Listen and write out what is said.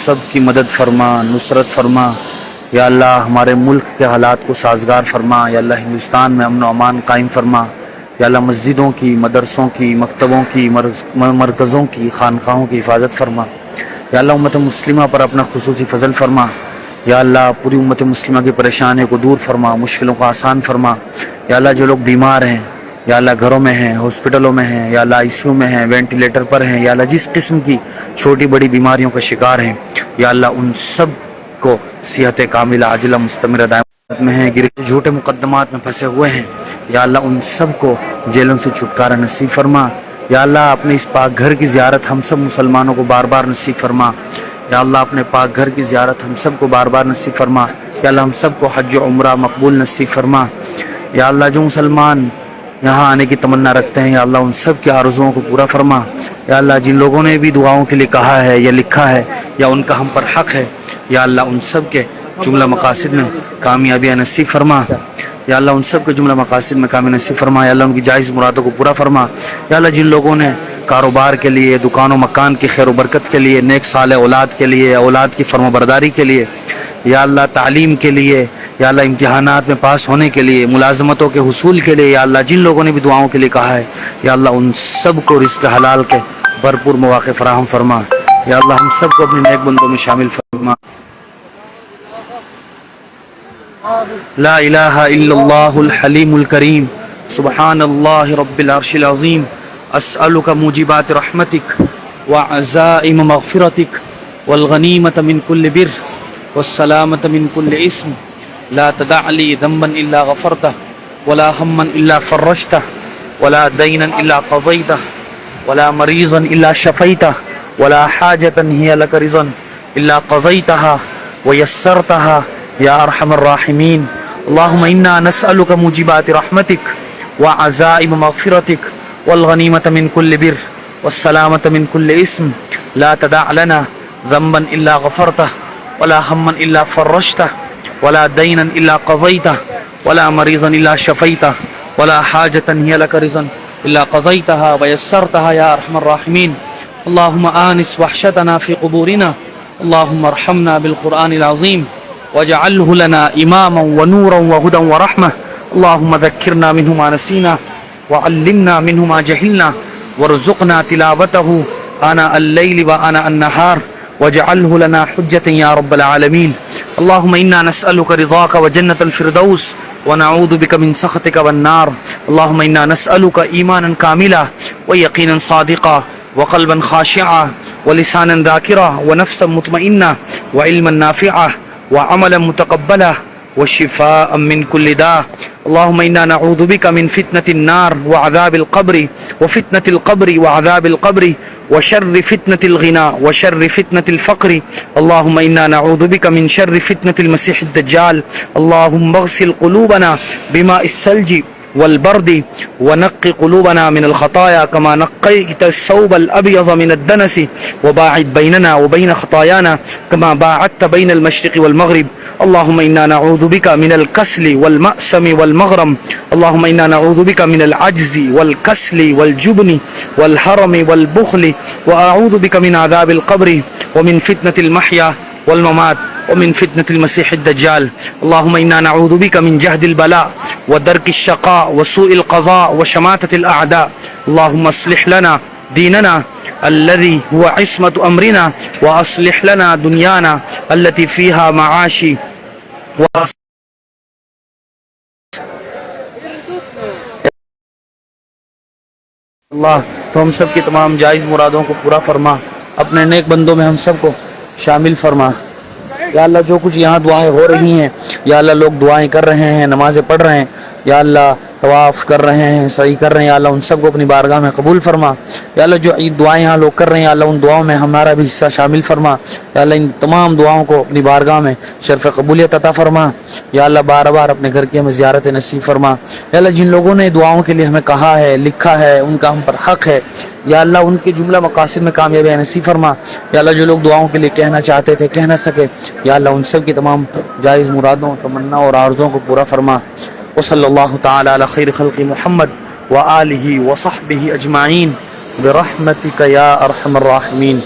سب کی مدد فرما، نصرت فرما یا اللہ، ہمارے ملک کے حالات کو سازگار فرما یا اللہ، ہندوستان میں امن و امان قائم فرما یا اللہ، مسجدوں کی، مدرسوں کی، مکتبوں کی، مرکزوں کی، خانقاہوں کی حفاظت فرما یا اللہ، امت مسلمہ پر اپنا خصوصی فضل فرما یا اللہ، پوری امت مسلمہ کی پریشانیوں کو دور فرما، مشکلوں کو آسان فرما یا اللہ، جو لوگ بیمار ہیں یا اللہ، گھروں میں ہیں، ہاسپٹلوں میں ہیں یا اللہ، ICU میں ہیں، وینٹیلیٹر پر ہیں یا اللہ، جس قسم کی چھوٹی بڑی بیماریوں کا شکار ہیں یا اللہ، ان سب کو صحت کاملہ عاجلہ مستمرہ دائمہ میں ہیں، جھوٹے مقدمات میں پھنسے ہوئے ہیں یا اللہ، ان سب کو جیلوں سے چھٹکارا نصیب فرما یا اللہ، اپنے اس پاک گھر کی زیارت ہم سب مسلمانوں کو بار بار نصیب فرما یا اللہ، اپنے پاک گھر کی زیارت ہم سب کو بار بار نصیب فرما یا اللہ، ہم سب کو حج و عمرہ مقبول نصیب فرما یا اللہ، جو مسلمان یہاں آنے کی تمنا رکھتے ہیں یا اللہ، ان سب کی آرزوؤں کو پورا فرما یا اللہ، جن لوگوں نے بھی دعاؤں کے لیے کہا ہے یا لکھا ہے یا ان کا ہم پر حق ہے یا اللہ، ان سب کے جملہ مقاصد میں کامیابیاں نصیب فرما یا اللہ، ان سب کے جملہ مقاصد میں کامیابی نصیب فرما یا اللہ، ان کی جائز مرادوں کو پورا فرما یا اللہ، جن لوگوں نے کاروبار کے لیے، دکان و مکان کی خیر و برکت کے لیے، نیک صالح اولاد کے لیے، اولاد کی فرما برداری کے لیے یا اللہ، تعلیم کے لیے یا اللہ، امتحانات میں پاس ہونے کے لیے، ملازمتوں کے حصول کے لیے یا اللہ، جن لوگوں نے بھی دعاؤں کے لیے کہا ہے یا اللہ، ان سب کو رزق حلال کے بھرپور مواقع فراہم فرما یا اللہ، ہم سب کو اپنے نیک بندوں میں شامل فرما۔ لا الہ الا اللہ الحلیم الکریم، سبحان اللہ رب العرش العظیم، اسألک موجبات رحمتک وعزائم مغفرتک والغنیمة من کل بر والسلامة من کل اسم، لا تدع لی ذنبا الا غفرته ولا ہما الا فرجته ولا دینا الا قضیته ولا مریضا الا شفیته ولا حاجة هي لك رضا الا قضیتها ویسرتها یا ارحم الراحمین۔ اللہم انا نسألک موجبات رحمتک وعزائم مغفرتک والغنیمة من کل بر والسلامة من کل اسم، لا تدع لنا ذنبا الا غفرته ولا ہما الا فرجته ولا دینا الا قضیته ولا مریضا الا شفیته ولا حاجة هي لك رضا الا قضیتها ویسرتها یا ارحم الراحمین۔ اللہم آنس وحشتنا فی قبورنا، اللہم ارحمنا بالقرآن العظیم واجعله لنا اماما ونورا وهدى ورحمة، اللهم ذكرنا منه ما نسينا وعلمنا منه ما جهلنا وارزقنا تلاوته آناء الليل وآناء النهار واجعله لنا حجة يا رب العالمين۔ اللهم إنا نسألك رضاك وجنة الفردوس ونعوذ بك من سخطك والنار۔ اللهم إنا نسألك إيمانا كاملا ويقينا صادقا وقلبا خاشعا ولسانا ذاكرا ونفسا مطمئنة وعلما نافعا وعملا متقبلا وشفاء من كل داء۔ اللهم إنا نعوذ بك من فتنة النار وعذاب القبر وفتنة القبر وعذاب القبر وشر فتنة الغنى وشر فتنة الفقر۔ اللهم إنا نعوذ بك من شر فتنة المسيح الدجال۔ اللهم اغسل قلوبنا بماء الثلج والبرد ونقي قلوبنا من الخطايا كما نقيت الثوب الأبيض من الدنس وباعد بيننا وبين خطايانا كما باعدت بين المشرق والمغرب۔ اللهم إنا نعوذ بك من الكسل والمأسم والمغرم۔ اللهم إنا نعوذ بك من العجز والكسل والجبن والهرم والبخل، وأعوذ بك من عذاب القبر ومن فتنة المحيا والممات ومن فتنة المسيح الدجال۔ اللهم إنا نعوذ بك من جهد البلاء ودرك الشقاء وسوء القضاء وشماتة الأعداء۔ اللهم اصلح لنا ديننا الذي هو عصمة أمرنا وأصلح لنا دنيانا التي فيها معاشي اللہ، تو ہم سب کی تمام جائز مرادوں کو پورا فرما، اپنے نیک بندوں میں ہم سب کو شامل فرما یا اللہ۔ جو کچھ یہاں دعائیں ہو رہی ہیں یا اللہ، لوگ دعائیں کر رہے ہیں، نمازیں پڑھ رہے ہیں یا اللہ، طواف کر رہے ہیں، سعی کر رہے ہیں یا اللہ، ان سب کو اپنی بارگاہ میں قبول فرما یا اللہ۔ جو دعائیں یہاں لوگ کر رہے ہیں یا اللہ، ان دعاؤں میں ہمارا بھی حصہ شامل فرما یا اللہ۔ ان تمام دعاؤں کو اپنی بارگاہ میں شرف قبولیت عطا فرما یا اللہ۔ بار بار اپنے گھر کی ہمیں زیارت نصیب فرما یا اللہ۔ جن لوگوں نے دعاؤں کے لیے ہمیں کہا ہے، لکھا ہے، ان کا ہم پر حق ہے یا اللہ، ان کے جملہ مقاصد میں کامیابی نصیب فرما یا اللہ۔ جو لوگ دعاؤں کے لیے کہنا چاہتے تھے، کہہ نہ سکے یا اللہ، ان سب کی تمام جائز مرادوں، تمنا اور آرزوؤں کو پورا فرما۔ وصلی اللہ تعالی علی خیر خلق محمد وآلہ وصحبہ اجمعین برحمتک یا ارحم الراحمین۔